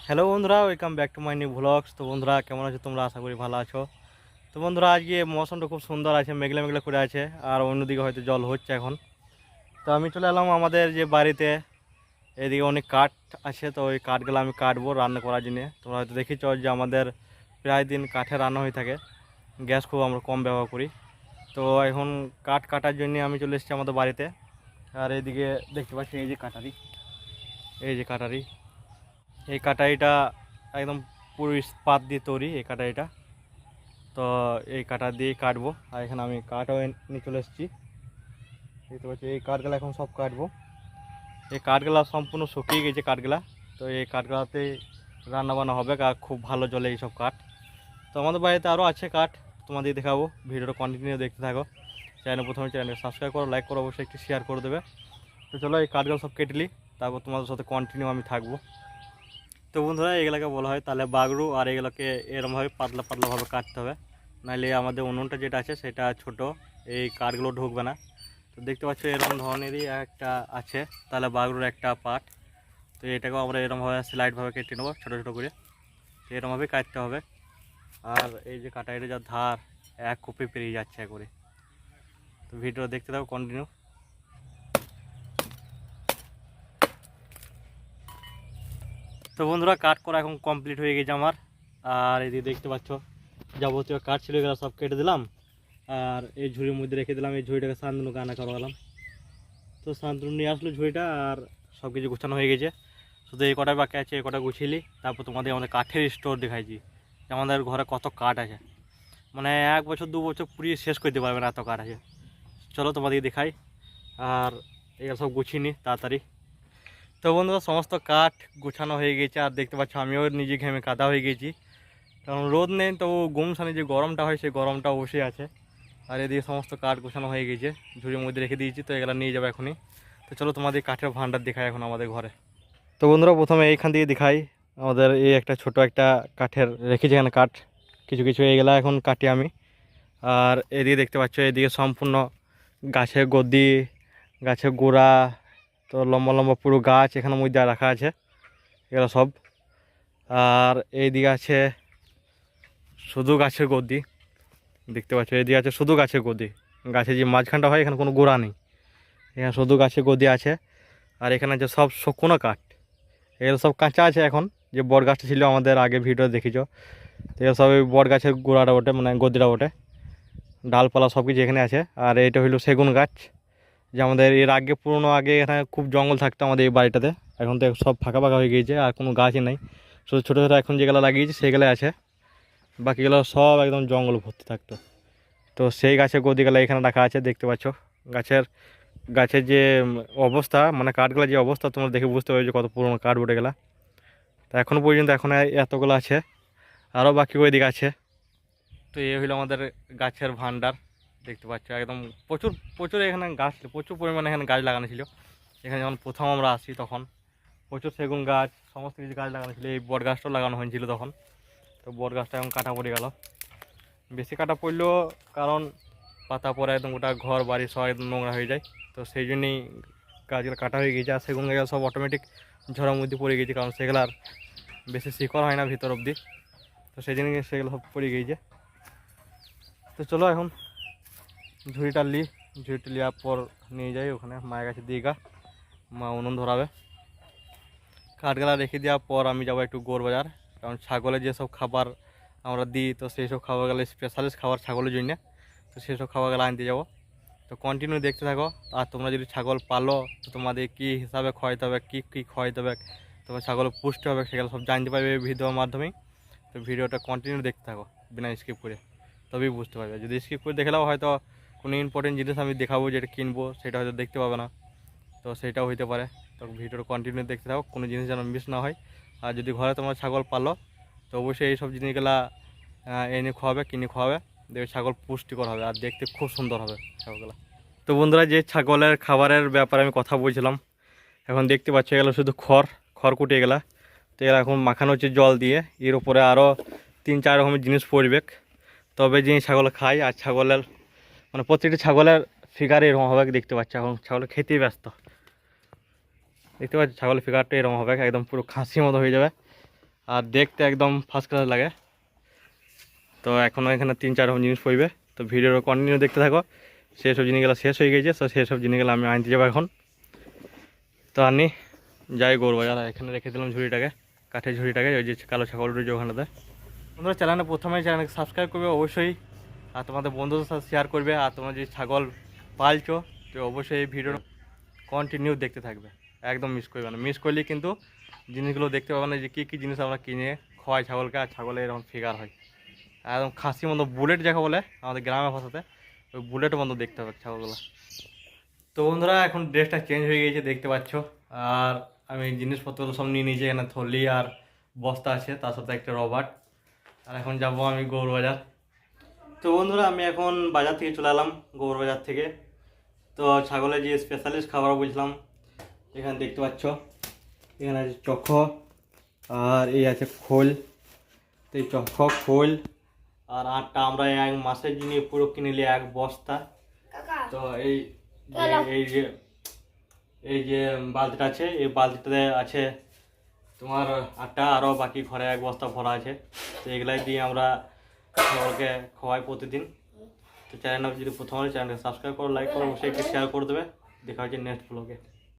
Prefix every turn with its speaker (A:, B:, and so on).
A: Hello বন্ধুরা, welcome back to my new vlogs. তো বন্ধুরা কেমন আছো তোমরা? আশা করি ভালো আছো। তো বন্ধুরা আজকে মৌসুমটা খুব সুন্দর আছে, মেঘলা মেঘলা করে আছে, আর অন্যদিকে হয়তো জল হচ্ছে এখন। তো আমি চলে এলাম আমাদের যে বাড়িতে। এদিকে অনেক কাঠ আছে, তো ওই কাঠগুলো আমি কাটবো রান্না করার জন্য। তোমরা হয়তো দেখেছ যে আমাদের প্রায় দিন কাঠে রান্না হয়ে থাকে, গ্যাস খুব আমরা কম ব্যবহার করি। তো এখন কাঠ কাটার জন্য আমি চলে এসেছি আমাদের বাড়িতে। আর এইদিকে দেখতে পাচ্ছি এই যে কাটারি, এই যে কাটারি, এই কাটারিটা একদম পুরো ইস্পাত দিয়ে তৈরি এই কাটারিটা। তো এই কাটা দিয়ে কাটবো, আর এখানে আমি কাঠও নিয়ে চলে এসেছি। দেখতে পাচ্ছি এই কাঠগুলা এখন সব কাটবো। এই কাঠগুলা সম্পূর্ণ শুকিয়ে গেছে কাঠগুলা। তো এই কাঠগুলাতে রান্না বান্না হবে, আর খুব ভালো জলে এইসব কাঠ। তো আমাদের বাড়িতে আরও আছে কাঠ, তোমাদের দেখাবো। ভিডিওটা কন্টিনিউ দেখতে থাকো। প্রথমে চ্যানেল সাবস্ক্রাইব করো, লাইক করো, অবশ্যই একটু শেয়ার করে দেবে। তো চলো এই কাঠগুলো সব কেটে নিই, তারপর তোমাদের সাথে কন্টিনিউ আমি থাকবো। তো বন্ধুরা এগুলোকে বলা হয় তাহলে বাগরু, আর এগুলোকে এরমভাবে পাতলা পাতলাভাবে কাটতে হবে, নাহলে আমাদের উনুনটা যেটা আছে সেটা ছোট, এই কাঠগুলো ঢুকবে না। তো দেখতে পাচ্ছ এরকম ধরনেরই একটা আছে তাহলে বাগরুর একটা পার্ট। তো এটাকেও আমরা এরকমভাবে স্লাইডভাবে কেটে নেবো ছোটো ছোটো করে। তো এরমভাবে কাটতে হবে। আর এই যে কাটাইয়ের যা ধার, এক কপি পেরিয়ে যাচ্ছে একবারে। তো ভিডিও দেখতে থাকো কন্টিনিউ। তো বন্ধুরা কাট করা এখন কমপ্লিট হয়ে গেছে আমার। আর এদিকে দেখতে পাচ্ছ যাবতীয় কাঠ ছিল এগুলো সব কেটে দিলাম, আর এই ঝুড়ির মধ্যে রেখে দিলাম। এই ঝুড়িটাকে শান্তনুকে আনা করালাম। তো শান্তনু নিয়ে আসলো ঝুড়িটা, আর সব কিছু গোছানো হয়ে গেছে। শুধু এই কটা বাকি আছে, এই কটা গুছিয়ে নিই, তারপর তোমাদের আমাদের কাঠের স্টোর দেখাইছি যে আমাদের ঘরে কত কাঠ আছে। মানে 1 বছর 2 বছর পুড়িয়ে শেষ করতে পারবে না, এত কাঠ আছে। চলো তোমাদেরকে দেখাই। আর এগুলো সব গুছিয়ে নিই তাড়াতাড়ি। তো বন্ধুরা সমস্ত কাঠ গোছানো হয়ে গেছে, আর দেখতে পাচ্ছ আমিও নিজে ঘেমে কাদা হয়ে গেছি, কারণ রোদ নেই। তো গুমসানি যে গরমটা হয় সেই গরমটা বসে আছে। আর এদিকে সমস্ত কাঠ গোছানো হয়ে গেছে, ঝুড়ির মধ্যে রেখে দিয়েছি। তো এগুলো নিয়ে যাবো এখনই। তো চলো তোমাদের কাঠের ভান্ডার দেখাই এখন আমাদের ঘরে। তো বন্ধুরা প্রথমে এইখান থেকে দেখাই, আমাদের এই একটা ছোট একটা কাঠের রেখেছি এখানে কাঠ, কিছু কিছু এইগুলা এখন কাটি আমি। আর এদিকে দেখতে পাচ্ছ এদিকে সম্পূর্ণ গাছের গদি, গাছের গোড়া, তো লম্বা লম্বা পুরো গাছ এখানের মধ্যে রাখা আছে এগুলো সব। আর এইদিকে আছে শুধু গাছের গদি, দেখতে পাচ্ছ এদিকে আছে শুধু গাছের গদি। গাছের যে মাঝখানটা হয় এখানে কোনো গোড়া নেই, এখানে শুধু গাছের গদি আছে। আর এখানে আছে সব শুকনো কাঠ, এগুলো সব কাঁচা আছে এখন। যে বট গাছটা ছিল আমাদের আগে ভিডিও দেখেছ, তো এগুলো সব ওই বট গাছের গোড়াটা ওঠে, মানে গদিটা ওঠে, ডালপালা সব কিছু এখানে আছে। আর এটা হইলো সেগুন গাছ, যে আমাদের এর আগে পুরনো আগে এখানে খুব জঙ্গল থাকতো আমাদের এই বাড়িটাতে। এখন তো সব ফাঁকা ফাঁকা হয়ে গিয়েছে, আর কোনো গাছই নেই, শুধু ছোটো ছোটো এখন যেগুলো লাগিয়েছে সেগুলো আছে, বাকিগুলো সব একদম জঙ্গল ভর্তি থাকতো। তো সেই গাছের গদিগুলো এখানে রাখা আছে, দেখতে পাচ্ছ। গাছের গাছের যে অবস্থা, মানে কাঠগুলো যে অবস্থা, তোমরা দেখে বুঝতে পারছো কত পুরোনো কাঠ উঠে গেলা। তো এখনও পর্যন্ত এখন এতগুলো আছে, আরও বাকি ওই দিকে আছে। তো এই হলো আমাদের গাছের ভান্ডার, দেখতে পাচ্ছ একদম প্রচুর প্রচুর এখানে গাছ ছিল, প্রচুর পরিমাণে এখানে গাছ লাগানো ছিল। এখানে যখন প্রথম আমরা আসি তখন প্রচুর সেগুন গাছ সমস্ত কিছু গাছ লাগানো ছিল, এই বট গাছটাও লাগানো হয়েছিল তখন। তো বট গাছটা এখন কাটা পড়ে গেল, বেশি কাটা পড়লো, কারণ পাতা পরে একদম গোটা ঘর বাড়ি সব একদম নোংরা হয়ে যায়। তো সেই জন্যই গাছগুলো কাটা হয়ে গেছে। আর সেগুন গাছ সব অটোমেটিক ঝড়ের মধ্যে পড়ে গেছে, কারণ সেগুলো আর বেশি শিকড় হয় না ভিতর অবধি। তো সেই জন্য সেগুলো সব পড়ে গিয়েছে। তো চলো এখন ঝুড়িটা নেওয়ার পর নিয়ে যাই ওখানে মায়ের কাছে দিয়ে মা উনুন ধরাবে। কাঠগালা রেখে দেওয়ার পর আমি যাবো একটু গোর বাজার, কারণ ছাগলের যেসব খাবার আমরা দিই, তো সেই সব খাবারগুলো স্পেশালিস্ট খাবার ছাগলের জন্য। তো সেই সব খাবারগুলো আনতে যাবো। তো কন্টিনিউ দেখতে থাকো। আর তোমরা যদি ছাগল পালো তো তোমাদের কী হিসাবে খাওয়াইতে হবে, কী কী খাওয়াইতে হবে, তোমার ছাগল পুষ্ট হবে, সেগুলো সব জানতে পারবে এই ভিডিওর মাধ্যমেই। তো ভিডিওটা কন্টিনিউ দেখতে থাকো বিনা স্কিপ করে, তবেই বুঝতে পারবে। যদি স্কিপ করে দেখলাও হয়তো কোনো ইম্পর্টেন্ট জিনিস আমি দেখাবো যেটা কিনবো, সেটা হয়তো দেখতে পাবে না, তো সেটাও হইতে পারে। তো ভিডিওটা কন্টিনিউ দেখতে থাকো, কোনো জিনিস যেন মিস না হয়। আর যদি ঘরে তোমার ছাগল পালো তো অবশ্যই এইসব জিনিসগুলা এনে খাওয়াবে, কিনে খাওয়াবে, দেখবে ছাগল পুষ্টিকর হবে আর দেখতে খুব সুন্দর হবে ছাগলগুলো। তো বন্ধুরা যে ছাগলের খাবারের ব্যাপারে আমি কথা বলছিলাম, এখন দেখতে পাচ্ছি এগুলো শুধু খড় কুটে গেলা। তো এগুলো এখন মাখানো হচ্ছে জল দিয়ে, এর উপরে আরও 3-4 রকমের জিনিস পড়বে, তবে জিনিস ছাগল খায়। আর ছাগলের মানে প্রত্যেকটা ছাগলের ফিগার এরকম হবে, দেখতে পাচ্ছি এখন ছাগল খেতেই ব্যস্ত। দেখতে পাচ্ছি ছাগলের ফিগারটা এরকম হবে, একদম পুরো খাসির মতো হয়ে যাবে। আর দেখতে একদম ফার্স্ট ক্লাস লাগে। তো এখনও এখানে 3-4 রকম জিনিস পড়বে, তো ভিডিওটা কন্টিনিউ দেখতে থাকো। সেসব জিনিসগুলো শেষ হয়ে গেছে, তো সেসব জিনিসগুলো আমি আনতে যাবো এখন। তো আনি যাই গৌরবাজার, এখানে রেখে দিলাম ঝুড়িটাকে, কাঠের ঝুড়িটাকে, ওই যে কালো ছাগল রয়েছে ওখানেতে। তোমরা চ্যানেলে প্রথমে চ্যানেলকে সাবস্ক্রাইব করবে অবশ্যই, আর তোমাদের বন্ধুদের সাথে শেয়ার করবে। আর তোমরা যদি ছাগল পালছো তো অবশ্যই এই ভিডিও কন্টিনিউ দেখতে থাকবে, একদম মিস করবে না। মিস করলে কিন্তু জিনিসগুলো দেখতে পাবে না, যে কী কী জিনিস আমরা কিনে খাওয়াই ছাগলকে, আর ছাগলে এরকম ফিগার হয় একদম খাসি মতো, বুলেট যাকে বলে আমাদের গ্রামের ভাষাতে, ওই বুলেটের মতো দেখতে হবে ছাগলগুলো। তো বন্ধুরা এখন ড্রেসটা চেঞ্জ হয়ে গেছে দেখতে পাচ্ছ, আর আমি জিনিসপত্রগুলো সব নিয়ে নিয়েছি। এখানে থলি আর বস্তা আছে, তার সাথে একটা রবার। আর এখন যাব আমি গৌরবাজার। তো বন্ধুরা আমি এখন বাজার থেকে চলে এলাম, গৌরবাজার থেকে। তো ছাগলের যে স্পেশালিস্ট খাবার বুঝলাম, এখানে দেখতে পাচ্ছ, এখানে আছে চক্ষ, আর এই আছে খোল। তো এই চক্ষ, খোল আর আটটা আমরা এক মাসের জন্য পুরো কিনে নিই, এক বস্তা। তো এই এই যে এই যে বালতিটা আছে, এই বালতিটাতে আছে তোমার আটটা, আরও বাকি ঘরে এক বস্তা ভরা আছে। তো এগুলাই দিয়ে আমরা সবাইকে খাওয়াই প্রতিদিন। তো চ্যানেলটা যদি প্রথমে চ্যানেলকে সাবস্ক্রাইব করো, লাইক করো, অবশ্যই একটু শেয়ার করে দেবে। দেখা হচ্ছে নেক্সট ব্লগে।